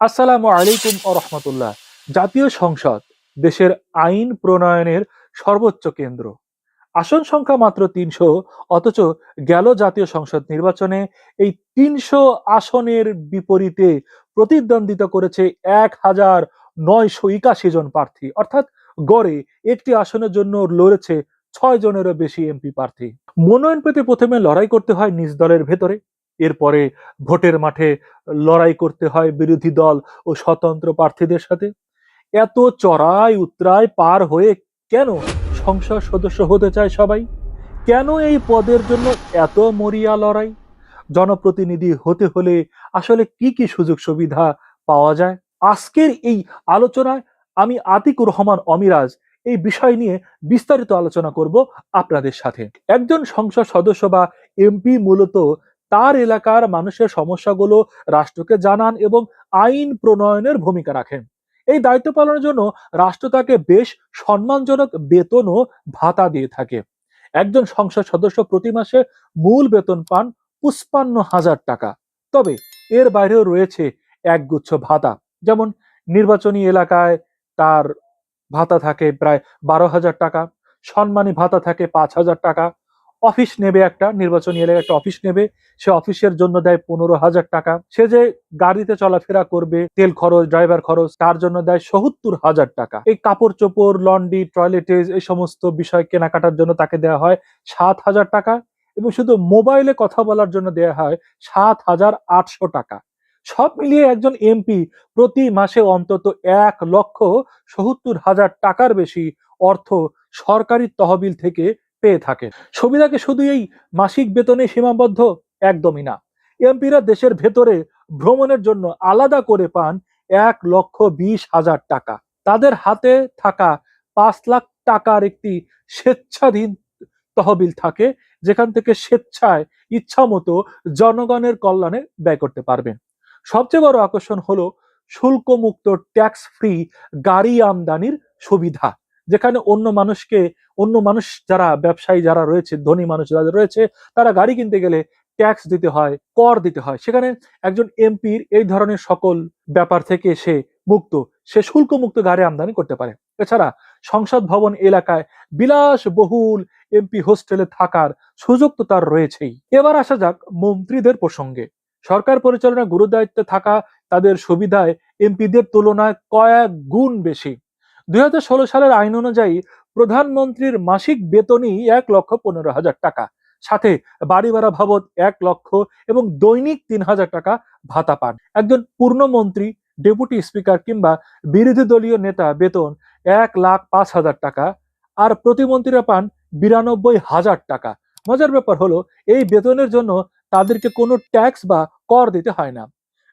আসসালামু আলাইকুম রহমতুল্লাহ। জাতীয় সংসদ দেশের আইন প্রণয়নের সর্বোচ্চ কেন্দ্র। আসন সংখ্যা মাত্র ৩০০, অথচ গেল জাতীয় সংসদ নির্বাচনে এই ৩০০ আসনের বিপরীতে প্রতিদ্বন্দ্বিতা করেছে ১,৯৮১ জন প্রার্থী, অর্থাৎ গড়ে একটি আসনের জন্য লড়েছে ৬ জনেরও বেশি এমপি প্রার্থী। মনোনয়ন পেতে প্রথমে লড়াই করতে হয় নিজ দলের ভেতরে, এরপরে ভোটের মাঠে লড়াই করতে হয় বিরোধী দল ও স্বতন্ত্র প্রার্থীদের সাথে। এত চড়াই উতরাই পার হয়ে কেন সংসদ সদস্য হতে চায় সবাই? কেন এই পদের জন্য এত মরিয়া লড়াই? জনপ্রতিনিধি হতে হলে আসলে কি কি সুযোগ সুবিধা পাওয়া যায়? আজকের এই আলোচনায় আমি আতিকুর রহমান অমিরাজ এই বিষয় নিয়ে বিস্তারিত আলোচনা করব আপনাদের সাথে। একজন সংসদ সদস্য বা এমপি মূলত তার এলাকার মানুষের সমস্যাগুলো রাষ্ট্রকে জানান এবং আইন প্রণয়নের ভূমিকা রাখেন। এই দায়িত্ব পালনের জন্য রাষ্ট্র তাকে বেশ সম্মানজনক বেতন ও ভাতা দিয়ে থাকে। একজন সংসদ সদস্য প্রতি মাসে মূল বেতন পান ৫৫,০০০ টাকা। তবে এর বাইরেও রয়েছে একগুচ্ছ ভাতা, যেমন নির্বাচনী এলাকায় তার ভাতা থাকে প্রায় ১২,০০০ টাকা, সম্মানী ভাতা থাকে ৫,০০০ টাকা। অফিস নেবে, একটা নির্বাচনী এলাকায় একটা অফিস নেবে, সে অফিসের জন্য দেয় ১৫,০০০ টাকা। সে যে গাড়িতে চলাফেরা করবে, তেল খরচ, ড্রাইভার খরচ, তার জন্য দেয় ৭০,০০০ টাকা। এই কাপড় চোপড়, লন্ড্রি, টয়লেটেজ, এই সমস্ত বিষয় কেনাকাটার জন্য তাকে দেওয়া হয় ৭,০০০ টাকা। এবং শুধু মোবাইলে কথা বলার জন্য দেওয়া হয় ৭,৮০০ টাকা। সব মিলিয়ে একজন এমপি প্রতি মাসে অন্তত ১,৭০,০০০ টাকার বেশি অর্থ সরকারি তহবিল থেকে পেয়ে থাকে। সুবিধাকে শুধু এই মাসিক বেতনে সীমাবদ্ধ? একদমই না। এমপিরা দেশের ভেতরে ভ্রমণের জন্য আলাদা করে পান ১,২০,০০০ টাকা। তাদের হাতে থাকা ৫,০০,০০০ টাকার একটি স্বেচ্ছাধীন তহবিল থাকে, যেখান থেকে স্বেচ্ছায় ইচ্ছামতো জনগণের কল্যাণে ব্যয় করতে পারবেন। সবচেয়ে বড় আকর্ষণ হলো শুল্কমুক্ত ট্যাক্স ফ্রি গাড়ি আমদানির সুবিধা, যেখানে অন্য মানুষ যারা ব্যবসায়ী যারা রয়েছে, ধনী মানুষ যারা রয়েছে, তারা গাড়ি কিনতে গেলে ট্যাক্স দিতে হয়, কর দিতে হয়। সেখানে একজন এমপির এই ধরনের সকল ব্যাপার থেকে সে মুক্ত, সে শুল্কমুক্ত গাড়ি আমদানি করতে পারে। এছাড়া সংসদ ভবন এলাকায় বিলাসবহুল এমপি হোস্টেলে থাকার সুযোগ তো তার রয়েছেই। এবার আসা যাক মন্ত্রীদের প্রসঙ্গে। সরকার পরিচালনার গুরুদায়িত্বে থাকা তাদের সুবিধায় এমপিদের তুলনায় কয়েক গুণ বেশি। ২০১৬ সালের আইন অনুযায়ী প্রধানমন্ত্রীর মাসিক বেতনই ১,১৫,০০০ টাকা, সাথে বাড়ি ভাড়া বাবদ ১,০০,০০০ এবং দৈনিক ৩,০০০ টাকা ভাতা পান। একজন পূর্ণমন্ত্রী, ডেপুটি স্পিকার কিংবা বিরোধী দলীয় নেতা বেতন ১,০৫,০০০ টাকা, আর প্রতিমন্ত্রীরা পান ৯২,০০০ টাকা। মজার ব্যাপার হলো এই বেতনের জন্য তাদেরকে কোনো ট্যাক্স বা কর দিতে হয় না।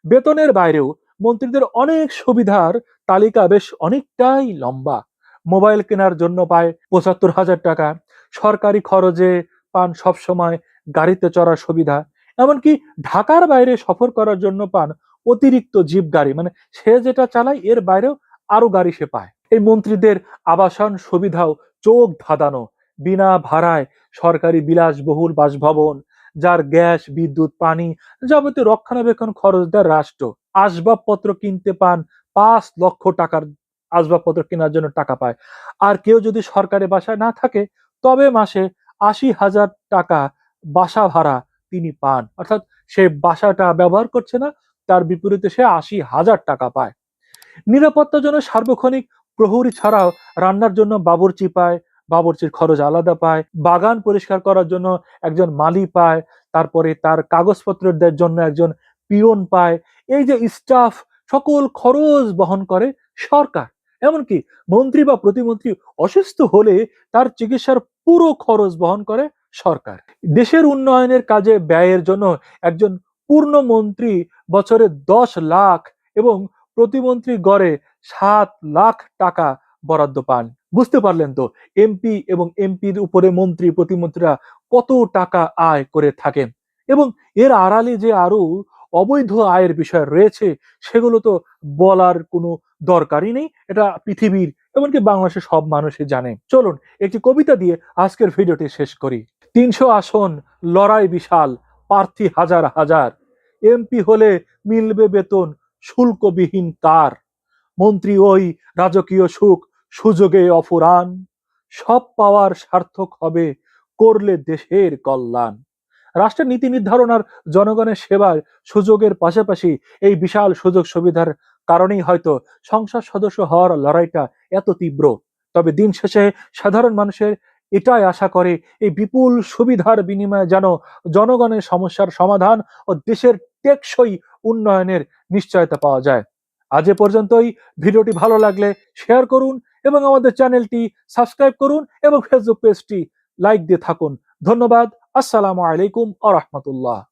বেতনের বাইরেও মন্ত্রীদের অনেক সুবিধার তালিকা বেশ অনেকটাই লম্বা। মোবাইল কেনার জন্য পায় ৭৫,০০০ টাকা, সরকারি খরচে পান সবসময় গাড়িতে চড়ার সুবিধা, এমনকি ঢাকার বাইরে সফর করার জন্য পান অতিরিক্ত জিপ গাড়ি, মানে সে যেটা চালায় এর বাইরেও আরো গাড়ি সে পায়। এই মন্ত্রীদের আবাসন সুবিধাও চোখ ধাঁধানো। বিনা ভাড়ায় সরকারি বিলাসবহুল বাসভবন, যার গ্যাস, বিদ্যুৎ, পানি যাবতীয় রক্ষণাবেক্ষণ খরচ দেয় রাষ্ট্র। আসবাবপত্র কিনতে পান ৫,০০,০০০ টাকার আসবাবপত্র কেনার জন্য টাকা পায়। আর কেউ যদি সরকারি বাসায় না থাকে, তবে মাসে ৮০,০০০ টাকা বাসা ভাড়া তিনি পান। অর্থাৎ সে বাসাটা ব্যবহার করছে না, তার বিপরীতে সে ৮০,০০০ টাকা পায়। নিরাপত্তার জন্য সার্বক্ষণিক প্রহরী ছাড়াও রান্নার জন্য বাবুর্চি পায়, বাবুর্চির খরচ আলাদা পায়। বাগান পরিষ্কার করার জন্য একজন মালি পায়, তারপরে তার কাগজপত্রের জন্য একজন পিয়ন পায়। এই যে স্টাফ, সকল খরচ বহন করে সরকার। এমনকি মন্ত্রী বা প্রতিমন্ত্রী অসুস্থ হলে তার চিকিৎসার পুরো খরচ বহন করে সরকার। দেশের উন্নয়নের কাজে ব্যয়ের জন্য একজন পূর্ণমন্ত্রী বছরে ১০ লাখ এবং প্রতিমন্ত্রী গড়ে ৭ লাখ টাকা বরাদ্দ পান। বুঝতে পারলেন তো এমপি এবং এমপির উপরে মন্ত্রী প্রতিমন্ত্রীরা কত টাকা আয় করে থাকেন। এবং এর আড়ালে যে আরো অবৈধ আয়ের বিষয় রয়েছে, সেগুলো তো বলার কোনো দরকারই নেই। এটা পৃথিবীর, এমনকি বাংলাদেশের সব মানুষই জানে। চলুন একটি কবিতা দিয়ে আজকের ভিডিওটি শেষ করি। ৩০০ আসন, লড়াই বিশাল, প্রার্থী হাজার হাজার, এমপি হলে মিলবে বেতন শুল্কবিহীন কার, মন্ত্রী ওই রাজকীয় সুখ সুযোগে অফুরান, সব পাওয়ার সার্থক হবে করলে দেশের কল্যাণ। রাষ্ট্রের নীতি নির্ধারণ আর জনগণের সেবার সুযোগের পাশাপাশি এই বিশাল সুযোগ সুবিধার কারণেই হয়তো সংসদ সদস্য হওয়ার লড়াইটা এত তীব্র। তবে দিন শেষে সাধারণ মানুষের এটাই আশা করে এই বিপুল সুবিধার বিনিময়ে যেন জনগণের সমস্যার সমাধান ও দেশের টেকসই উন্নয়নের নিশ্চয়তা পাওয়া যায়। আজ এ পর্যন্তই। ভিডিওটি ভালো লাগলে শেয়ার করুন এবং আমাদের চ্যানেলটি সাবস্ক্রাইব করুন এবং ফেসবুক পেজটি লাইক দিয়ে থাকুন। ধন্যবাদ। আসসালামু আলাইকুম আ রহমতুল্লাহ।